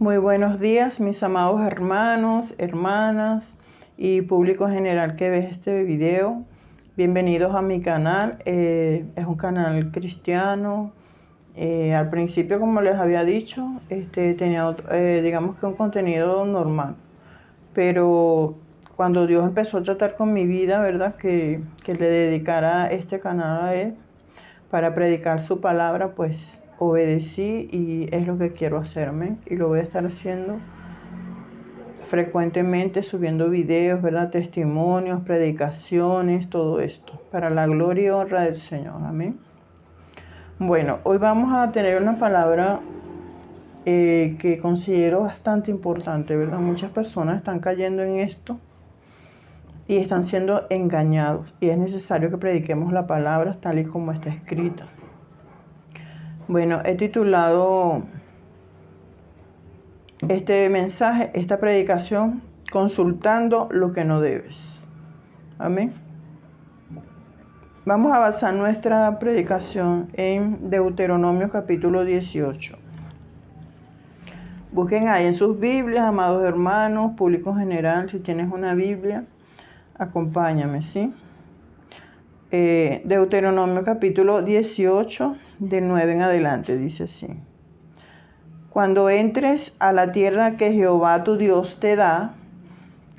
Muy buenos días, mis amados hermanos, hermanas y público general que ve este video. Bienvenidos a mi canal. Es un canal cristiano. Al principio, como les había dicho, tenía digamos que un contenido normal. Pero cuando Dios empezó a tratar con mi vida, ¿verdad? Que le dedicara este canal a Él para predicar su palabra, pues obedecí y es lo que quiero hacerme y lo voy a estar haciendo frecuentemente, subiendo videos, ¿verdad? Testimonios, predicaciones, todo esto, para la gloria y honra del Señor. Amén. Bueno, hoy vamos a tener una palabra que considero bastante importante, ¿verdad? Muchas personas están cayendo en esto y están siendo engañados y es necesario que prediquemos la palabra tal y como está escrita. Bueno, he titulado este mensaje, esta predicación, consultando lo que no debes. Amén. Vamos a basar nuestra predicación en Deuteronomio capítulo 18. Busquen ahí en sus Biblias, amados hermanos, público general, si tienes una Biblia, acompáñame, ¿sí? Deuteronomio capítulo 18, de 9 en adelante, dice así. Cuando entres a la tierra que Jehová tu Dios te da,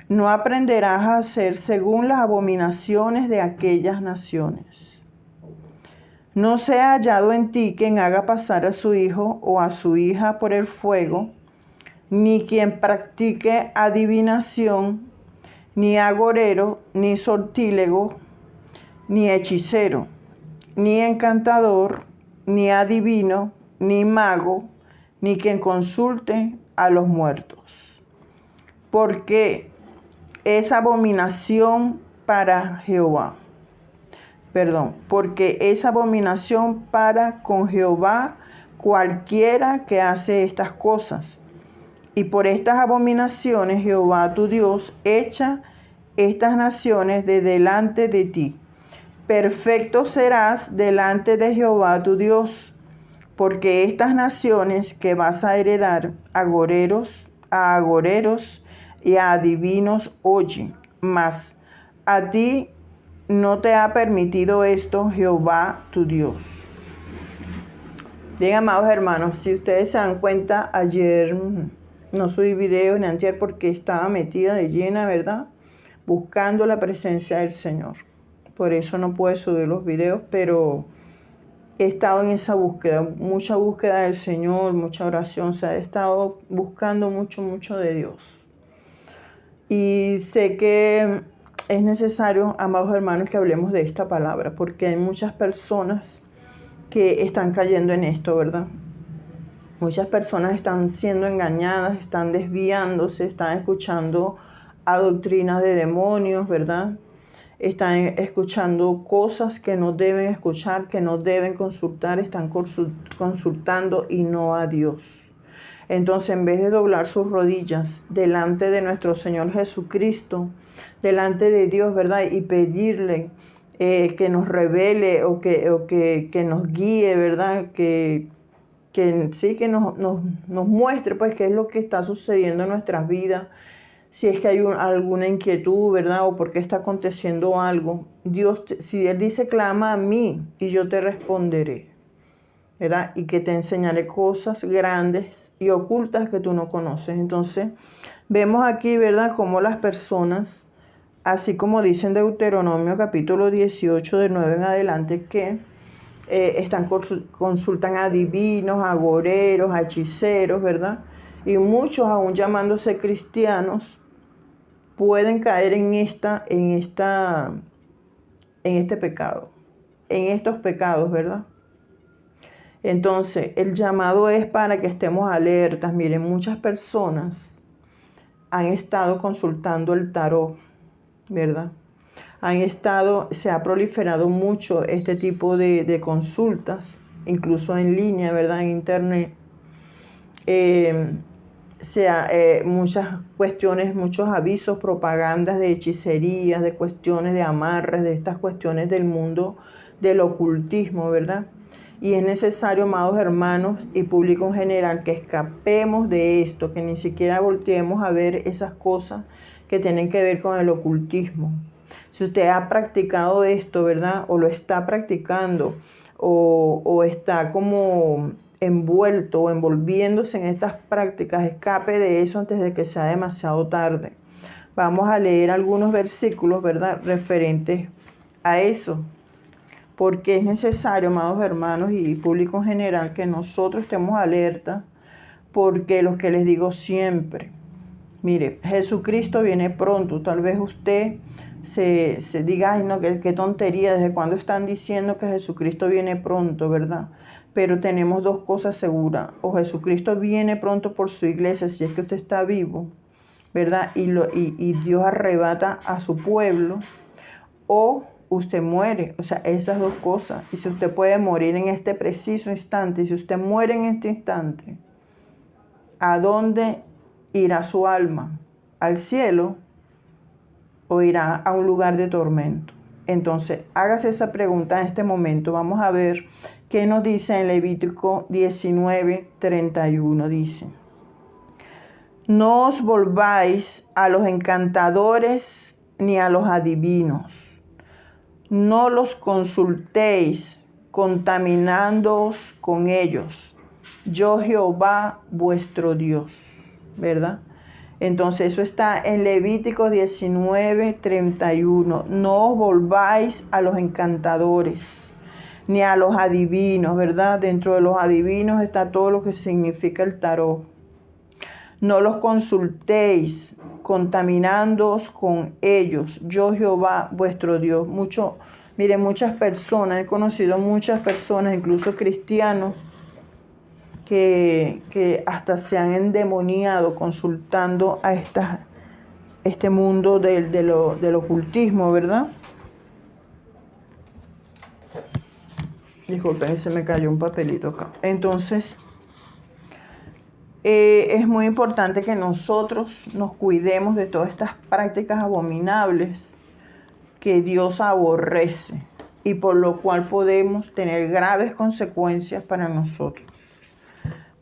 no aprenderás a hacer según las abominaciones de aquellas naciones. No sea hallado en ti quien haga pasar a su hijo o a su hija por el fuego, ni quien practique adivinación, ni agorero, ni sortílego, ni hechicero, ni encantador, ni adivino, ni mago, ni quien consulte a los muertos. Porque es abominación para Jehová. Porque es abominación para con Jehová cualquiera que hace estas cosas. Y por estas abominaciones Jehová tu Dios echa estas naciones de delante de ti. Perfecto serás delante de Jehová tu Dios, porque estas naciones que vas a heredar, a agoreros y a adivinos oyen, mas a ti no te ha permitido esto Jehová tu Dios. Bien, amados hermanos, si ustedes se dan cuenta, ayer no subí video ni antier porque estaba metida de llena, ¿verdad? Buscando la presencia del Señor. Por eso no pude subir los videos, pero he estado en esa búsqueda, mucha búsqueda del Señor, mucha oración, o sea, he estado buscando mucho de Dios. Y sé que es necesario, amados hermanos, que hablemos de esta palabra, porque hay muchas personas que están cayendo en esto, ¿verdad? Muchas personas están siendo engañadas, están desviándose, están escuchando a doctrinas de demonios, ¿verdad? Están escuchando cosas que no deben escuchar, que no deben consultar, están consultando y no a Dios. Entonces, en vez de doblar sus rodillas delante de nuestro Señor Jesucristo, delante de Dios, ¿verdad? Y pedirle que nos revele o que nos guíe, ¿verdad? Que nos muestre, pues, qué es lo que está sucediendo en nuestras vidas. Si es que hay alguna inquietud, ¿verdad? O por qué está aconteciendo algo. Si Él dice, clama a mí y yo te responderé, ¿verdad? Y que te enseñaré cosas grandes y ocultas que tú no conoces. Entonces, vemos aquí, ¿verdad? Cómo las personas, así como dice en Deuteronomio capítulo 18, de 9 en adelante, que consultan a adivinos, a agoreros, a hechiceros, ¿verdad? Y muchos, aún llamándose cristianos, pueden caer en este pecado, en estos pecados, ¿verdad? Entonces, el llamado es para que estemos alertas. Miren, muchas personas han estado consultando el tarot, ¿verdad? Se ha proliferado mucho este tipo de consultas, incluso en línea, ¿verdad? En internet. Muchas cuestiones, muchos avisos, propagandas de hechicerías, de cuestiones de amarres, de estas cuestiones del mundo del ocultismo, ¿verdad? Y es necesario, amados hermanos y público en general, que escapemos de esto, que ni siquiera volteemos a ver esas cosas que tienen que ver con el ocultismo. Si usted ha practicado esto, ¿verdad? O lo está practicando, o está como envuelto o envolviéndose en estas prácticas, escape de eso antes de que sea demasiado tarde. Vamos a leer algunos versículos, ¿verdad?, referentes a eso, porque es necesario, amados hermanos y público en general, que nosotros estemos alerta, porque lo que les digo siempre, mire, Jesucristo viene pronto. Tal vez usted se diga, ay no, qué tontería, ¿desde cuándo están diciendo que Jesucristo viene pronto, verdad? Pero tenemos dos cosas seguras: o Jesucristo viene pronto por su iglesia, si es que usted está vivo, ¿verdad? Y Dios arrebata a su pueblo, o usted muere. O sea, esas dos cosas. Y si usted puede morir en este preciso instante, y si usted muere en este instante, ¿a dónde irá su alma? ¿Al cielo o irá a un lugar de tormento? Entonces, hágase esa pregunta en este momento. Vamos a ver qué nos dice en Levítico 19:31. Dice: no os volváis a los encantadores ni a los adivinos. No los consultéis, contaminándoos con ellos. Yo Jehová vuestro Dios, ¿verdad? Entonces eso está en Levítico 19:31. No os volváis a los encantadores ni a los adivinos, ¿verdad? Dentro de los adivinos está todo lo que significa el tarot. No los consultéis, contaminándoos con ellos. Yo Jehová vuestro Dios. Miren, muchas personas, he conocido muchas personas, incluso cristianos, que hasta se han endemoniado consultando a este mundo del ocultismo, ¿verdad? Disculpen, se me cayó un papelito acá. Entonces, es muy importante que nosotros nos cuidemos de todas estas prácticas abominables que Dios aborrece y por lo cual podemos tener graves consecuencias para nosotros.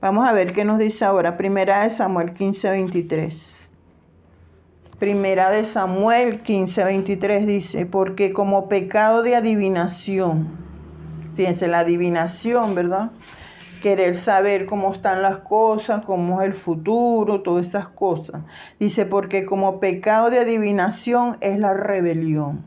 Vamos a ver qué nos dice ahora. Primera de Samuel 15:23. Primera de Samuel 15:23 dice: porque como pecado de adivinación, fíjense, la adivinación, ¿verdad? Querer saber cómo están las cosas, cómo es el futuro, todas esas cosas. Dice, porque como pecado de adivinación es la rebelión.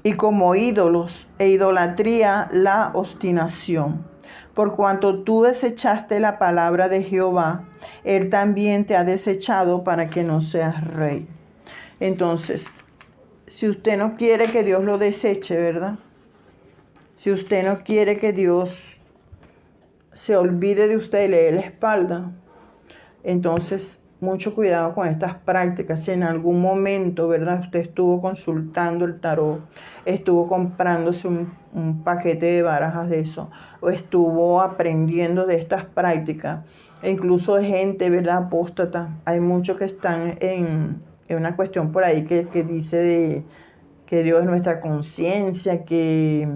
Y como ídolos e idolatría la obstinación. Por cuanto tú desechaste la palabra de Jehová, Él también te ha desechado para que no seas rey. Entonces, si usted no quiere que Dios lo deseche, ¿verdad? Si usted no quiere que Dios se olvide de usted y le dé la espalda, entonces mucho cuidado con estas prácticas. Si en algún momento, ¿verdad?, usted estuvo consultando el tarot, estuvo comprándose un paquete de barajas de eso, o estuvo aprendiendo de estas prácticas, e incluso de gente, ¿verdad?, apóstata. Hay muchos que están en una cuestión por ahí que dice que Dios es nuestra conciencia, que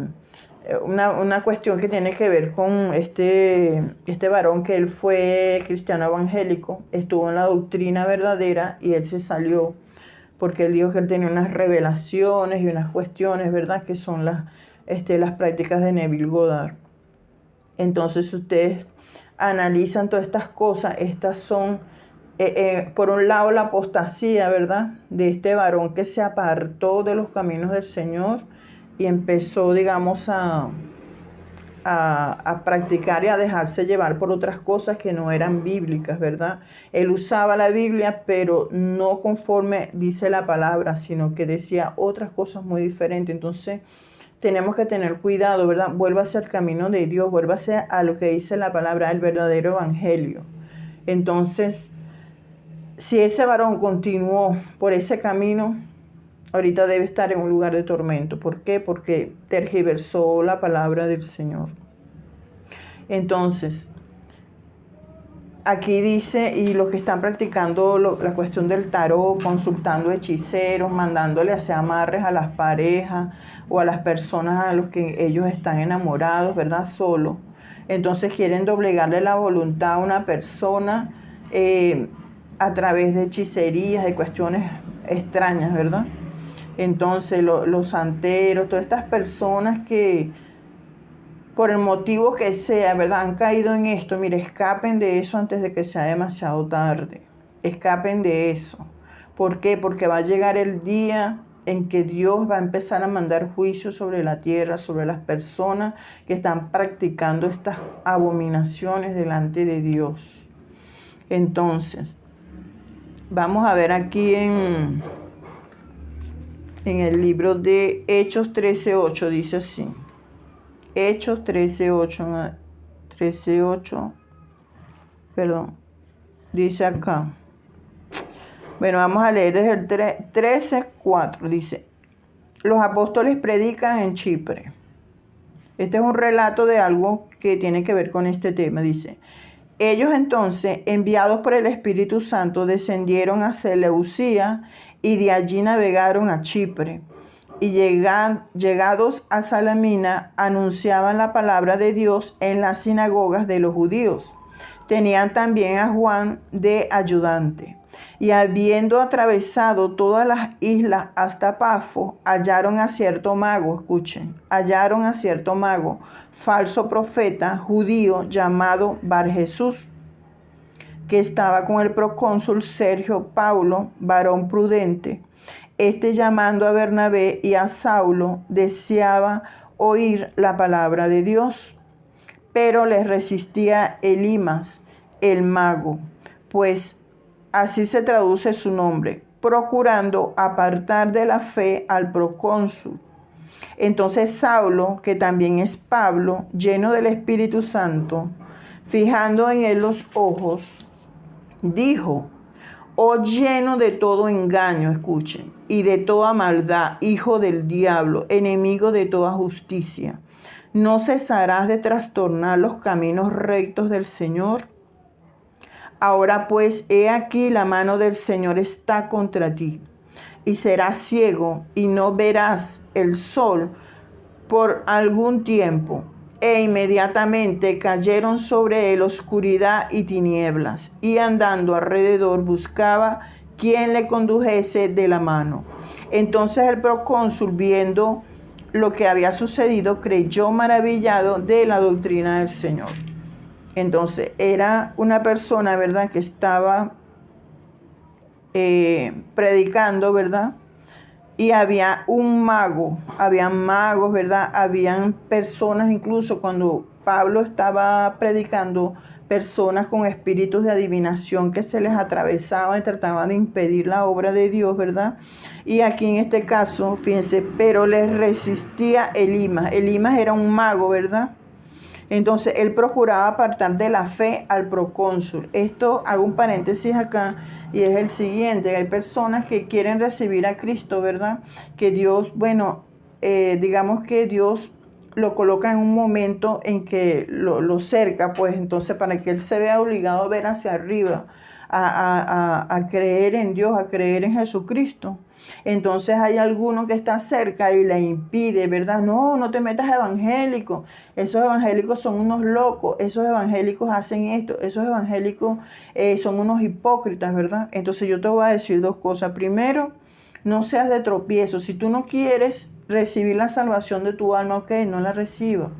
una cuestión que tiene que ver con este varón, que él fue cristiano evangélico, estuvo en la doctrina verdadera y él se salió porque él dijo que él tenía unas revelaciones y unas cuestiones, ¿verdad?, que son las prácticas de Neville Goddard. Entonces ustedes analizan todas estas cosas. Estas son, por un lado, la apostasía, ¿verdad?, de este varón que se apartó de los caminos del Señor y empezó, digamos, a practicar y a dejarse llevar por otras cosas que no eran bíblicas, ¿verdad? Él usaba la Biblia, pero no conforme dice la palabra, sino que decía otras cosas muy diferentes. Entonces, tenemos que tener cuidado, ¿verdad? Vuélvase al camino de Dios, vuélvase a lo que dice la palabra, el verdadero evangelio. Entonces, si ese varón continuó por ese camino, ahorita debe estar en un lugar de tormento. ¿Por qué? Porque tergiversó la palabra del Señor. Entonces, aquí dice, y los que están practicando la cuestión del tarot, consultando hechiceros, mandándole hacer amarres a las parejas o a las personas a los que ellos están enamorados, ¿verdad? Solo. Entonces quieren doblegarle la voluntad a una persona a través de hechicerías, de cuestiones extrañas, ¿verdad? Entonces los santeros, todas estas personas que por el motivo que sea, ¿verdad? Han caído en esto. Mire, escapen de eso antes de que sea demasiado tarde. Escapen de eso. ¿Por qué? Porque va a llegar el día en que Dios va a empezar a mandar juicio sobre la tierra, sobre las personas que están practicando estas abominaciones delante de Dios. Entonces, vamos a ver aquí en el libro de Hechos 13:8, dice así. Hechos 13:8, perdón, dice acá. Bueno, vamos a leer desde el 13:4, dice, los apóstoles predican en Chipre. Este es un relato de algo que tiene que ver con este tema, dice. Ellos entonces, enviados por el Espíritu Santo, descendieron a Seleucía y de allí navegaron a Chipre. Y llegados a Salamina, anunciaban la palabra de Dios en las sinagogas de los judíos. Tenían también a Juan de ayudante. Y habiendo atravesado todas las islas hasta Pafo, hallaron a cierto mago, escuchen, hallaron a cierto mago, falso profeta judío llamado Barjesús, que estaba con el procónsul Sergio Paulo, varón prudente. Este, llamando a Bernabé y a Saulo, deseaba oír la palabra de Dios, pero les resistía Elimas, el mago, pues así se traduce su nombre, procurando apartar de la fe al procónsul. Entonces Saulo, que también es Pablo, lleno del Espíritu Santo, fijando en él los ojos, dijo: oh lleno de todo engaño, escuchen, y de toda maldad, hijo del diablo, enemigo de toda justicia, ¿no cesarás de trastornar los caminos rectos del Señor? Ahora pues, he aquí la mano del Señor está contra ti, y serás ciego y no verás el sol por algún tiempo. E inmediatamente cayeron sobre él oscuridad y tinieblas, y andando alrededor buscaba quien le condujese de la mano. Entonces el procónsul, viendo lo que había sucedido, creyó maravillado de la doctrina del Señor. Entonces era una persona, ¿verdad?, que estaba predicando, ¿verdad? Y había un mago, habían magos, ¿verdad? Habían personas, incluso cuando Pablo estaba predicando, personas con espíritus de adivinación que se les atravesaban y trataban de impedir la obra de Dios, ¿verdad? Y aquí en este caso, fíjense, pero les resistía Elimas. Elimas era un mago, ¿verdad? Entonces él procuraba apartar de la fe al procónsul. Esto, hago un paréntesis acá, y es el siguiente: hay personas que quieren recibir a Cristo, ¿verdad? Que Dios, bueno, digamos que Dios lo coloca en un momento en que lo cerca, pues entonces para que él se vea obligado a ver hacia arriba, a creer en Dios, a creer en Jesucristo. Entonces hay alguno que está cerca y le impide, ¿verdad? No, no te metas evangélico. Esos evangélicos son unos locos. Esos evangélicos hacen esto. Esos evangélicos son unos hipócritas, ¿verdad? Entonces yo te voy a decir dos cosas. Primero, no seas de tropiezo. Si tú no quieres recibir la salvación de tu alma, ok, no la recibas.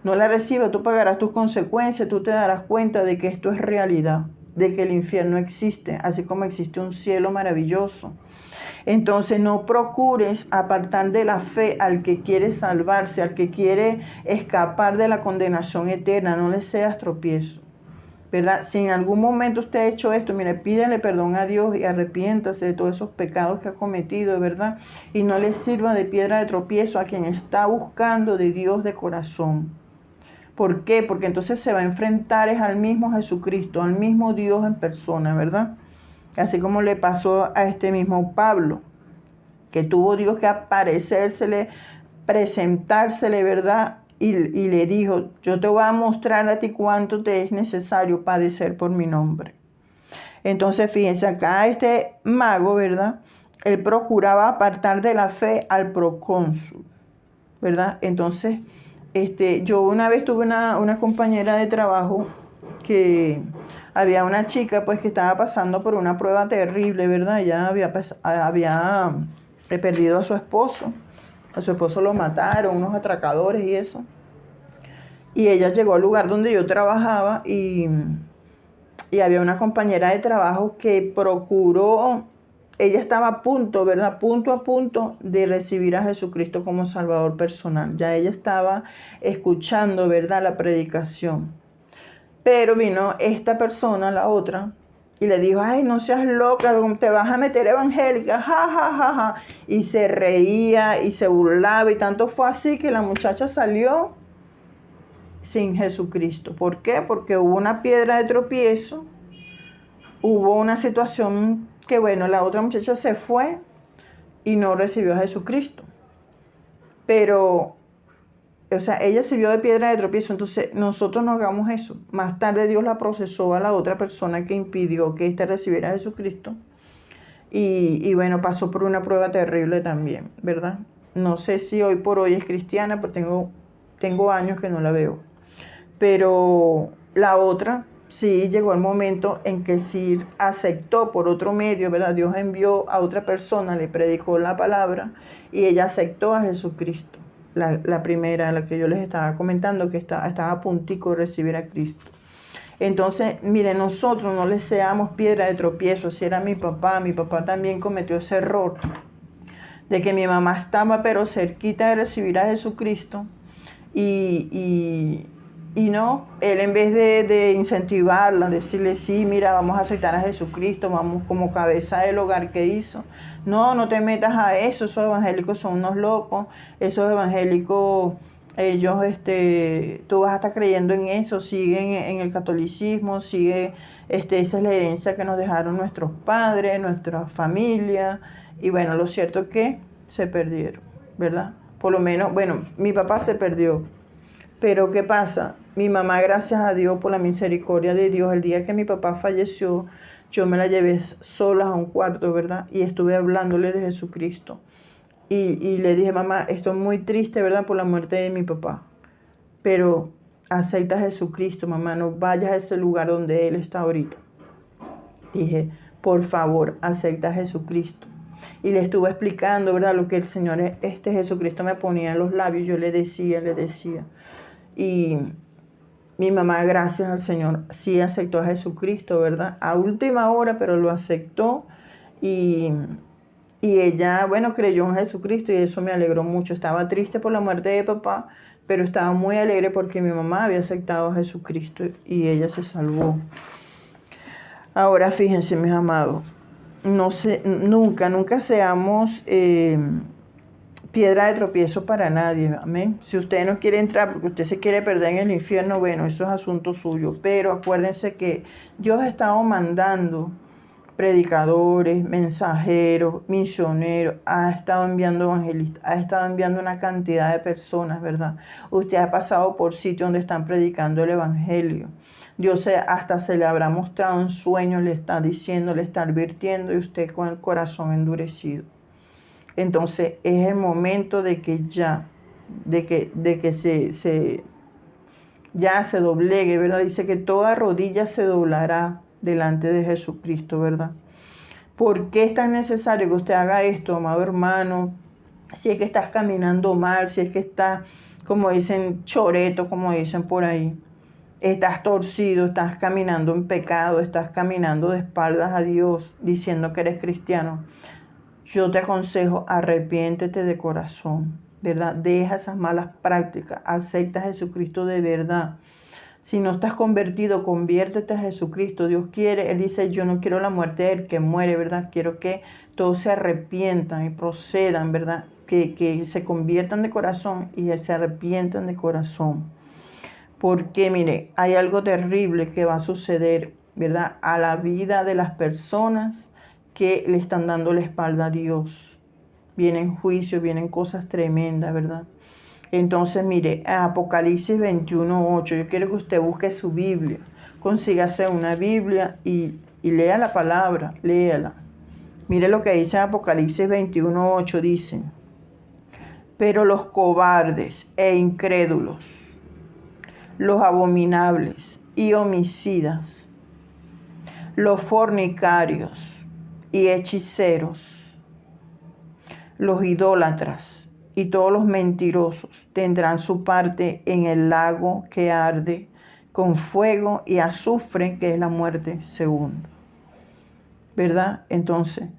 No la recibas, tú pagarás tus consecuencias, tú te darás cuenta de que esto es realidad, de que el infierno existe, así como existe un cielo maravilloso. Entonces no procures apartar de la fe al que quiere salvarse, al que quiere escapar de la condenación eterna. No le seas tropiezo, ¿verdad? Si en algún momento usted ha hecho esto, mire, pídele perdón a Dios y arrepiéntase de todos esos pecados que ha cometido, ¿verdad? Y no le sirva de piedra de tropiezo a quien está buscando de Dios de corazón. ¿Por qué? Porque entonces se va a enfrentar es al mismo Jesucristo, al mismo Dios en persona, ¿verdad? Así como le pasó a este mismo Pablo, que tuvo Dios que aparecérsele, presentársele, ¿verdad? y le dijo, yo te voy a mostrar a ti cuánto te es necesario padecer por mi nombre. Entonces, fíjense, acá este mago, ¿verdad? Él procuraba apartar de la fe al procónsul, ¿verdad? Entonces, yo una vez tuve una compañera de trabajo que había una chica pues que estaba pasando por una prueba terrible, ¿verdad? Ella había perdido a su esposo lo mataron, unos atracadores y eso. Y ella llegó al lugar donde yo trabajaba y había una compañera de trabajo que procuró, ella estaba a punto, ¿verdad? A punto de recibir a Jesucristo como Salvador personal. Ya ella estaba escuchando, ¿verdad? La predicación. Pero vino esta persona, la otra, y le dijo, ay, no seas loca, te vas a meter evangélica, ja, ja, ja, ja. Y se reía y se burlaba y tanto fue así que la muchacha salió sin Jesucristo. ¿Por qué? Porque hubo una piedra de tropiezo, hubo una situación que, bueno, la otra muchacha se fue y no recibió a Jesucristo. Pero, o sea, ella sirvió de piedra de tropiezo, entonces nosotros no hagamos eso. Más tarde Dios la procesó a la otra persona que impidió que éste recibiera a Jesucristo. Y bueno, pasó por una prueba terrible también, ¿verdad? No sé si hoy por hoy es cristiana, pero tengo años que no la veo. Pero la otra, sí llegó el momento en que sí aceptó por otro medio, ¿verdad? Dios envió a otra persona, le predicó la palabra y ella aceptó a Jesucristo. La primera, la que yo les estaba comentando, que estaba a puntico de recibir a Cristo. Entonces, miren, nosotros no le seamos piedra de tropiezo. Así era mi papá también cometió ese error de que mi mamá estaba pero cerquita de recibir a Jesucristo y no, él en vez de incentivarla, decirle, sí, mira, vamos a aceptar a Jesucristo, vamos como cabeza del hogar que hizo. No, no te metas a eso, esos evangélicos son unos locos, esos evangélicos, ellos, tú vas a estar creyendo en eso, siguen en el catolicismo, sigue, esa es la herencia que nos dejaron nuestros padres, nuestra familia, y bueno, lo cierto es que se perdieron, ¿verdad? Por lo menos, bueno, mi papá se perdió. Pero ¿qué pasa? Mi mamá, gracias a Dios, por la misericordia de Dios, el día que mi papá falleció, yo me la llevé sola a un cuarto, ¿verdad? Y estuve hablándole de Jesucristo. Y le dije, mamá, estoy muy triste, ¿verdad? Por la muerte de mi papá. Pero acepta a Jesucristo, mamá, no vayas a ese lugar donde Él está ahorita. Dije, por favor, acepta a Jesucristo. Y le estuve explicando, ¿verdad? Lo que el Señor, Jesucristo me ponía en los labios. Yo le decía. Y mi mamá, gracias al Señor, sí aceptó a Jesucristo, ¿verdad? A última hora, pero lo aceptó. Y, y ella, bueno, creyó en Jesucristo y eso me alegró mucho. Estaba triste por la muerte de papá, pero estaba muy alegre porque mi mamá había aceptado a Jesucristo y ella se salvó. Ahora fíjense, mis amados, nunca seamos piedra de tropiezo para nadie, amén. Si usted no quiere entrar porque usted se quiere perder en el infierno, bueno, eso es asunto suyo. Pero acuérdense que Dios ha estado mandando predicadores, mensajeros, misioneros, ha estado enviando evangelistas, ha estado enviando una cantidad de personas, ¿verdad? Usted ha pasado por sitios donde están predicando el evangelio. Dios hasta se le habrá mostrado un sueño, le está diciendo, le está advirtiendo y usted con el corazón endurecido. Entonces es el momento de que ya, de que ya se doblegue, ¿verdad? Dice que toda rodilla se doblará delante de Jesucristo, ¿verdad? ¿Por qué es tan necesario que usted haga esto, amado hermano? Si es que estás caminando mal, si es que estás, como dicen, choreto, como dicen por ahí. Estás torcido, estás caminando en pecado, estás caminando de espaldas a Dios, diciendo que eres cristiano. Yo te aconsejo, arrepiéntete de corazón, ¿verdad? Deja esas malas prácticas, acepta a Jesucristo de verdad. Si no estás convertido, conviértete a Jesucristo. Dios quiere, Él dice, yo no quiero la muerte del que muere, ¿verdad? Quiero que todos se arrepientan y procedan, ¿verdad? Que se conviertan de corazón y se arrepientan de corazón. Porque, mire, hay algo terrible que va a suceder, ¿verdad? A la vida de las personas que le están dando la espalda a Dios. Vienen juicios, vienen cosas tremendas, ¿verdad? Entonces, mire, Apocalipsis 21:8, yo quiero que usted busque su Biblia, consígase una Biblia y lea la palabra, léala. Mire lo que dice Apocalipsis 21:8, dice: pero los cobardes e incrédulos, los abominables y homicidas, los fornicarios y hechiceros, los idólatras y todos los mentirosos tendrán su parte en el lago que arde con fuego y azufre, que es la muerte segunda. ¿Verdad? Entonces,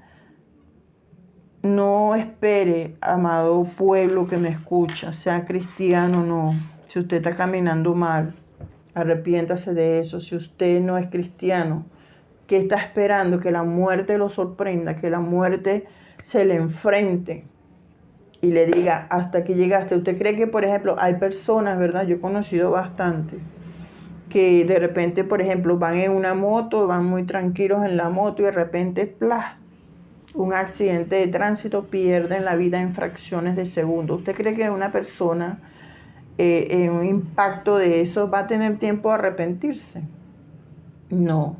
no espere, amado pueblo que me escucha, sea cristiano o no. Si usted está caminando mal, arrepiéntase de eso. Si usted no es cristiano, ¿qué está esperando? Que la muerte lo sorprenda, que la muerte se le enfrente y le diga: hasta aquí llegaste. ¿Usted cree que, por ejemplo, hay personas, verdad? Yo he conocido bastante, que de repente, por ejemplo, van en una moto, van muy tranquilos en la moto y de repente, ¡plah!, un accidente de tránsito, pierden la vida en fracciones de segundo. ¿Usted cree que una persona en un impacto de eso va a tener tiempo de arrepentirse? No.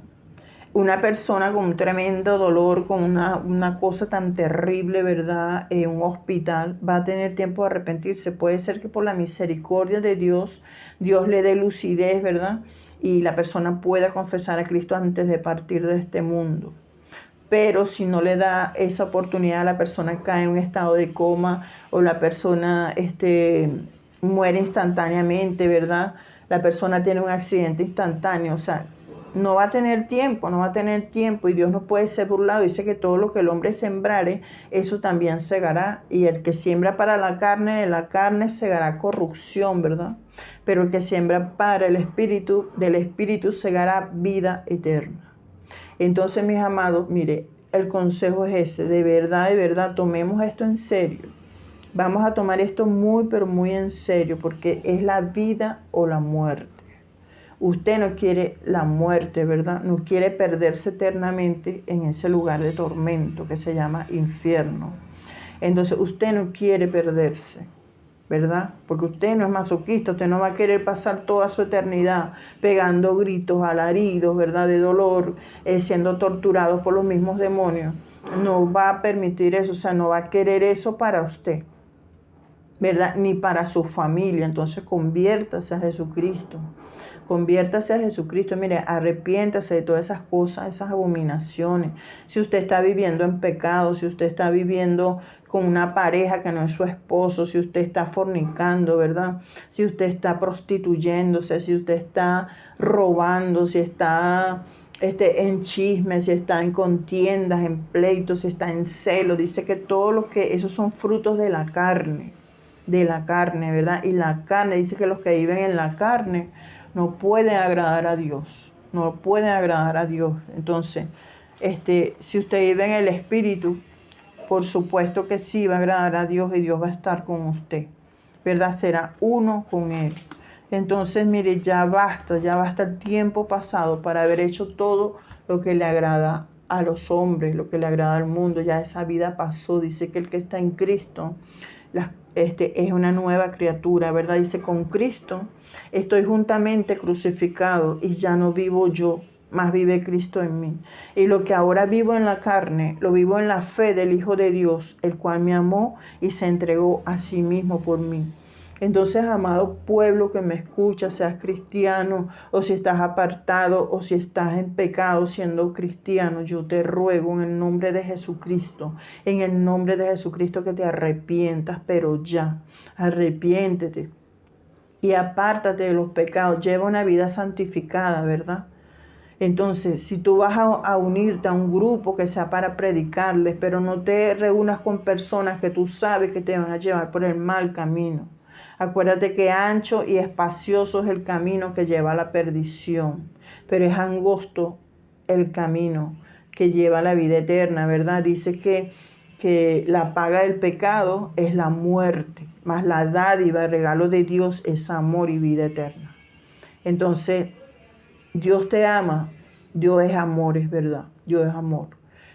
Una persona con un tremendo dolor, con una cosa tan terrible, ¿verdad?, en un hospital, va a tener tiempo de arrepentirse. Puede ser que por la misericordia de Dios, Dios le dé lucidez, ¿verdad?, y la persona pueda confesar a Cristo antes de partir de este mundo. Pero si no le da esa oportunidad, la persona cae en un estado de coma o la persona muere instantáneamente, ¿verdad? La persona tiene un accidente instantáneo, o sea, no va a tener tiempo y Dios no puede ser burlado. Dice que todo lo que el hombre sembrare, eso también segará. Y el que siembra para la carne, de la carne segará corrupción, ¿verdad? Pero el que siembra para el Espíritu, del Espíritu segará vida eterna. Entonces, mis amados, mire, el consejo es ese: de verdad, tomemos esto en serio. Vamos a tomar esto muy, pero muy en serio, porque es la vida o la muerte. Usted no quiere la muerte, ¿verdad? No quiere perderse eternamente en ese lugar de tormento que se llama infierno. Entonces, usted no quiere perderse, ¿verdad? Porque usted no es masoquista, usted no va a querer pasar toda su eternidad pegando gritos, alaridos, ¿verdad?, de dolor, siendo torturados por los mismos demonios. No va a permitir eso, o sea, no va a querer eso para usted, ¿verdad?, ni para su familia. Entonces, conviértase a Jesucristo. Conviértase a Jesucristo. Mire, arrepiéntase de todas esas cosas, esas abominaciones. Si usted está viviendo en pecado, si usted está viviendo con una pareja que no es su esposo, si usted está fornicando, ¿verdad?, si usted está prostituyéndose, si usted está robando, si está en chismes, si está en contiendas, en pleitos, si está en celo, dice que esos son frutos de la carne, ¿verdad? Y la carne, dice que los que viven en la carne no pueden agradar a Dios, no pueden agradar a Dios. Entonces, si usted vive en el Espíritu, por supuesto que sí va a agradar a Dios y Dios va a estar con usted, ¿verdad? Será uno con Él. Entonces, mire, ya basta el tiempo pasado para haber hecho todo lo que le agrada a los hombres, lo que le agrada al mundo. Ya esa vida pasó. Dice que el que está en Cristo es una nueva criatura, ¿verdad? Dice: con Cristo estoy juntamente crucificado y ya no vivo yo, mas vive Cristo en mí. Y lo que ahora vivo en la carne, lo vivo en la fe del Hijo de Dios, el cual me amó y se entregó a sí mismo por mí. Entonces, amado pueblo que me escucha, seas cristiano o si estás apartado o si estás en pecado siendo cristiano, yo te ruego en el nombre de Jesucristo, que te arrepientas, pero ya, arrepiéntete y apártate de los pecados, lleva una vida santificada, ¿verdad? Entonces, si tú vas a unirte a un grupo que sea para predicarles, pero no te reúnas con personas que tú sabes que te van a llevar por el mal camino. Acuérdate que ancho y espacioso es el camino que lleva a la perdición, pero es angosto el camino que lleva a la vida eterna, ¿verdad? Dice que la paga del pecado es la muerte, mas la dádiva, el regalo de Dios es amor y vida eterna. Entonces, Dios te ama, Dios es amor, es verdad, Dios es amor.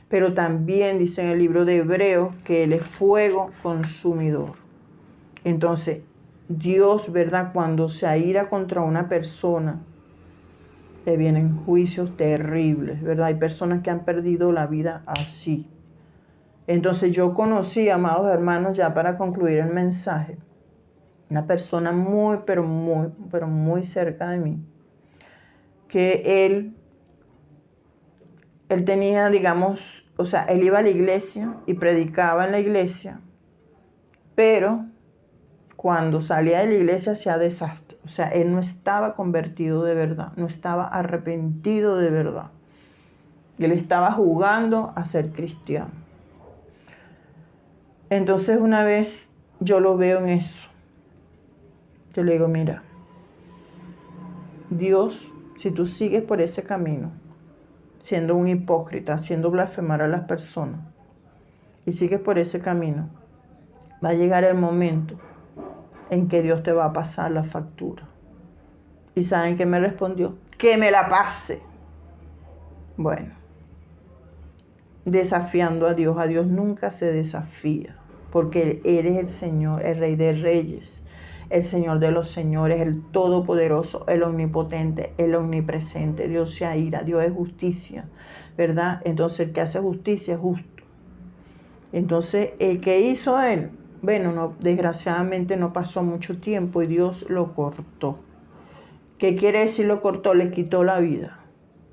Pero también dice en el libro de Hebreos que Él es fuego consumidor. Entonces, Dios, ¿verdad? Cuando se aira contra una persona, le vienen juicios terribles, ¿verdad? Hay personas que han perdido la vida así. Entonces yo conocí, amados hermanos, ya para concluir el mensaje, una persona muy, pero muy cerca de mí, que él tenía, digamos, o sea, él iba a la iglesia y predicaba en la iglesia, pero cuando salía de la iglesia hacía desastre. O sea, él no estaba convertido de verdad, no estaba arrepentido de verdad. Él estaba jugando a ser cristiano. Entonces una vez yo lo veo en eso. Yo le digo, mira, Dios, si tú sigues por ese camino, siendo un hipócrita, haciendo blasfemar a las personas, y sigues por ese camino, va a llegar el momento en que Dios te va a pasar la factura. ¿Y saben qué me respondió? Que me la pase. Bueno, desafiando a Dios nunca se desafía, porque Él es el Señor, el Rey de Reyes, el Señor de los señores, el Todopoderoso, el Omnipotente, el Omnipresente. Dios se aira, Dios es justicia, ¿verdad? Entonces el que hace justicia es justo. Entonces el que hizo Él, bueno, no, desgraciadamente no pasó mucho tiempo y Dios lo cortó. ¿Qué quiere decir lo cortó? Le quitó la vida.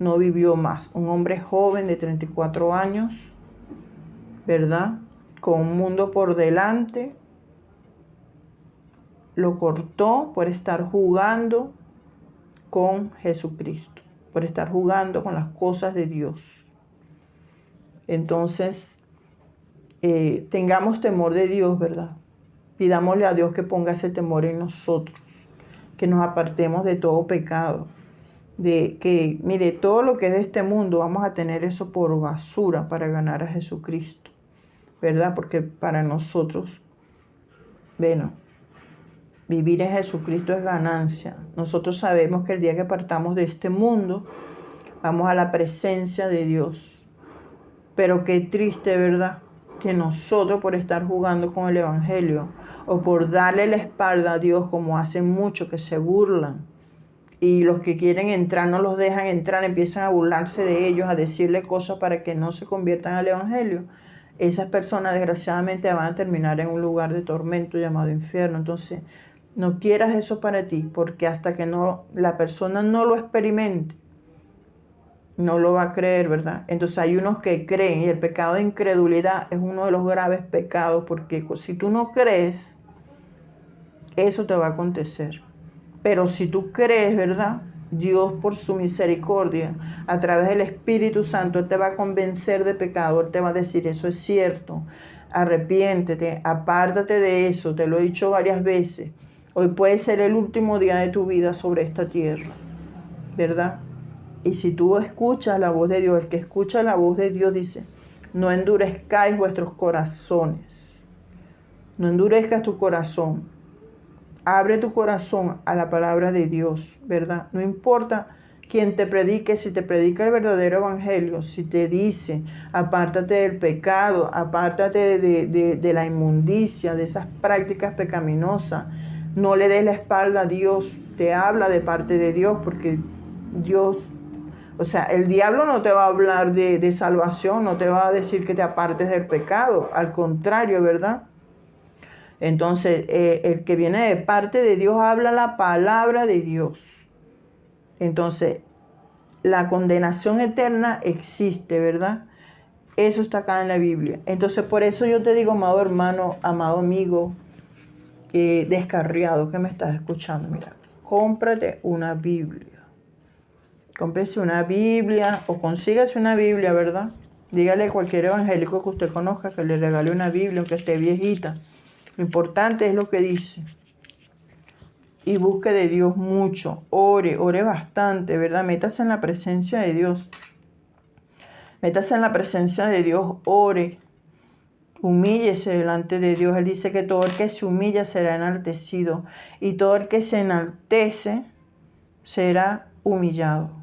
No vivió más. Un hombre joven de 34 años, ¿verdad? Con un mundo por delante, lo cortó por estar jugando con Jesucristo, por estar jugando con las cosas de Dios. Entonces, tengamos temor de Dios, ¿verdad? Pidámosle a Dios que ponga ese temor en nosotros, que nos apartemos de todo pecado. De que, mire, todo lo que es de este mundo, vamos a tener eso por basura para ganar a Jesucristo, ¿verdad? Porque para nosotros, bueno, vivir en Jesucristo es ganancia. Nosotros sabemos que el día que partamos de este mundo, vamos a la presencia de Dios. Pero qué triste, ¿verdad? Que nosotros por estar jugando con el Evangelio o por darle la espalda a Dios, como hacen muchos que se burlan, y los que quieren entrar no los dejan entrar, empiezan a burlarse de ellos, a decirle cosas para que no se conviertan al Evangelio. Esas personas desgraciadamente van a terminar en un lugar de tormento llamado infierno. Entonces, no quieras eso para ti, porque hasta que la persona no lo experimente, no lo va a creer, ¿verdad? Entonces hay unos que creen, y el pecado de incredulidad es uno de los graves pecados, porque si tú no crees, eso te va a acontecer. Pero si tú crees, ¿verdad? Dios por su misericordia, a través del Espíritu Santo, Él te va a convencer de pecado, Él te va a decir, eso es cierto, arrepiéntete, apártate de eso, te lo he dicho varias veces. Hoy puede ser el último día de tu vida sobre esta tierra, ¿verdad? Y si tú escuchas la voz de Dios, el que escucha la voz de Dios dice, no endurezcáis vuestros corazones, no endurezcas tu corazón. Abre tu corazón a la palabra de Dios, ¿verdad? No importa quién te predique, si te predica el verdadero evangelio, si te dice, apártate del pecado, apártate de la inmundicia, de esas prácticas pecaminosas, no le des la espalda a Dios, te habla de parte de Dios, porque Dios, o sea, el diablo no te va a hablar de salvación, no te va a decir que te apartes del pecado, al contrario, ¿verdad? Entonces, el que viene de parte de Dios habla la palabra de Dios. Entonces, la condenación eterna existe, ¿verdad? Eso está acá en la Biblia. Entonces, por eso yo te digo, amado hermano, amado amigo, descarriado que me estás escuchando, mira, cómprate una Biblia. Cómprese una Biblia o consígase una Biblia, ¿verdad? Dígale a cualquier evangélico que usted conozca que le regale una Biblia, aunque esté viejita. Lo importante es lo que dice. Y busque de Dios mucho. Ore bastante, ¿verdad? Métase en la presencia de Dios. Métase en la presencia de Dios, ore. Humíllese delante de Dios. Él dice que todo el que se humilla será enaltecido. Y todo el que se enaltece será humillado.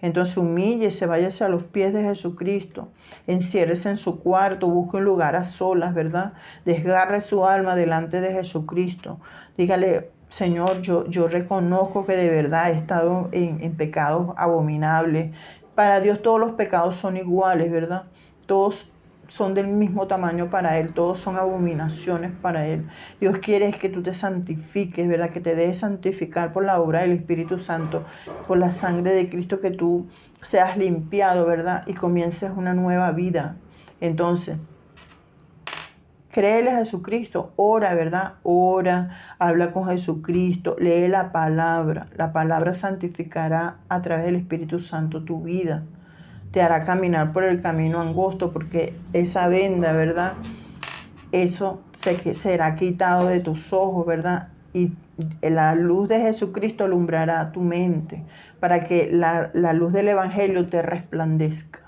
Entonces humíllese, váyase a los pies de Jesucristo, enciérrese en su cuarto, busque un lugar a solas, ¿verdad? Desgarre su alma delante de Jesucristo. Dígale, Señor, yo reconozco que de verdad he estado en pecados abominables. Para Dios todos los pecados son iguales, ¿verdad? Todos son del mismo tamaño para Él, todos son abominaciones para Él. Dios quiere es que tú te santifiques, ¿verdad? Que te dejes santificar por la obra del Espíritu Santo, por la sangre de Cristo, que tú seas limpiado, ¿verdad? Y comiences una nueva vida. Entonces, créele a Jesucristo, ora, ¿verdad? Ora, habla con Jesucristo, lee la palabra. La palabra santificará a través del Espíritu Santo tu vida. Te hará caminar por el camino angosto, porque esa venda, ¿verdad? Eso será quitado de tus ojos, ¿verdad? Y la luz de Jesucristo alumbrará tu mente para que la luz del Evangelio te resplandezca.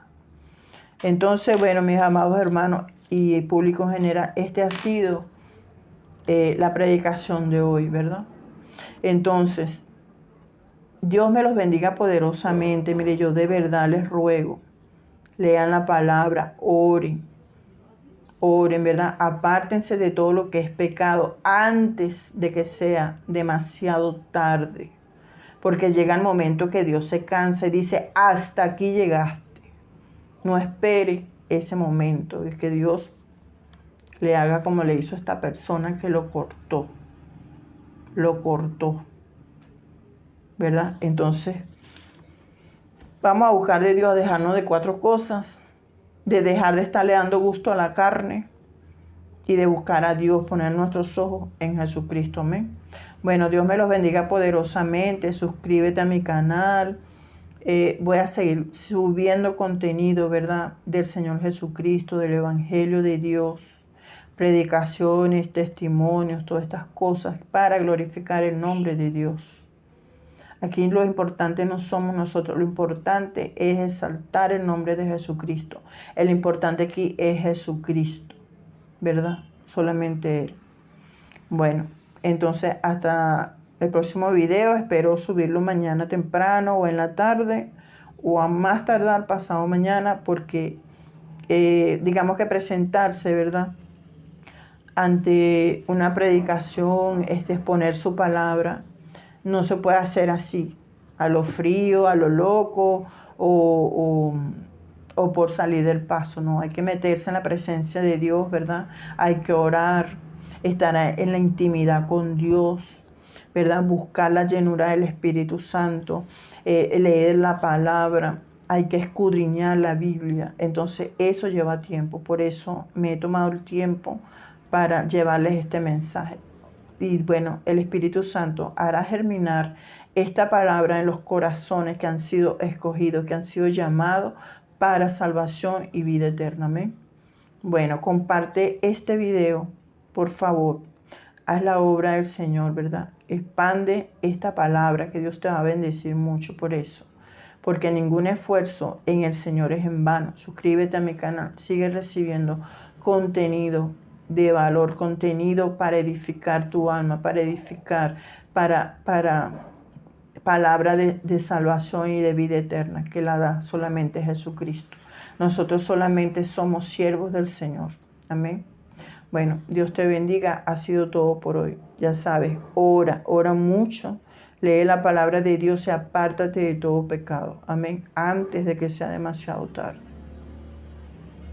Entonces, bueno, mis amados hermanos y público en general, este ha sido la predicación de hoy, ¿verdad? Entonces, Dios me los bendiga poderosamente. Mire, yo de verdad les ruego, lean la palabra, oren, ¿verdad? Apártense de todo lo que es pecado antes de que sea demasiado tarde. Porque llega el momento que Dios se cansa y dice, hasta aquí llegaste. No espere ese momento de que Dios le haga como le hizo a esta persona que lo cortó, ¿verdad? Entonces, vamos a buscar de Dios, a dejarnos de 4 cosas, de dejar de estarle dando gusto a la carne y de buscar a Dios, poner nuestros ojos en Jesucristo, amén. Bueno, Dios me los bendiga poderosamente, suscríbete a mi canal. Voy a seguir subiendo contenido, ¿verdad? Del Señor Jesucristo, del Evangelio de Dios, predicaciones, testimonios, todas estas cosas para glorificar el nombre de Dios. Aquí lo importante no somos nosotros, lo importante es exaltar el nombre de Jesucristo. El importante aquí es Jesucristo, ¿verdad? Solamente Él. Bueno, entonces hasta el próximo video. Espero subirlo mañana temprano o en la tarde o a más tardar pasado mañana, porque digamos que presentarse, ¿verdad? Ante una predicación, exponer su palabra, no se puede hacer así, a lo frío, a lo loco o por salir del paso, no, hay que meterse en la presencia de Dios, ¿verdad? Hay que orar, estar en la intimidad con Dios, ¿verdad? Buscar la llenura del Espíritu Santo, leer la palabra, hay que escudriñar la Biblia. Entonces eso lleva tiempo, por eso me he tomado el tiempo para llevarles este mensaje. Y bueno, el Espíritu Santo hará germinar esta palabra en los corazones que han sido escogidos, que han sido llamados para salvación y vida eterna. Amén. Bueno, comparte este video, por favor. Haz la obra del Señor, ¿verdad? Expande esta palabra, que Dios te va a bendecir mucho por eso. Porque ningún esfuerzo en el Señor es en vano. Suscríbete a mi canal, sigue recibiendo contenido de valor, contenido para edificar tu alma, para edificar, para palabra de salvación y de vida eterna, que la da solamente Jesucristo. Nosotros solamente somos siervos del Señor. Amén. Bueno, Dios te bendiga. Ha sido todo por hoy. Ya sabes, ora mucho. Lee la palabra de Dios y apártate de todo pecado. Amén. Antes de que sea demasiado tarde.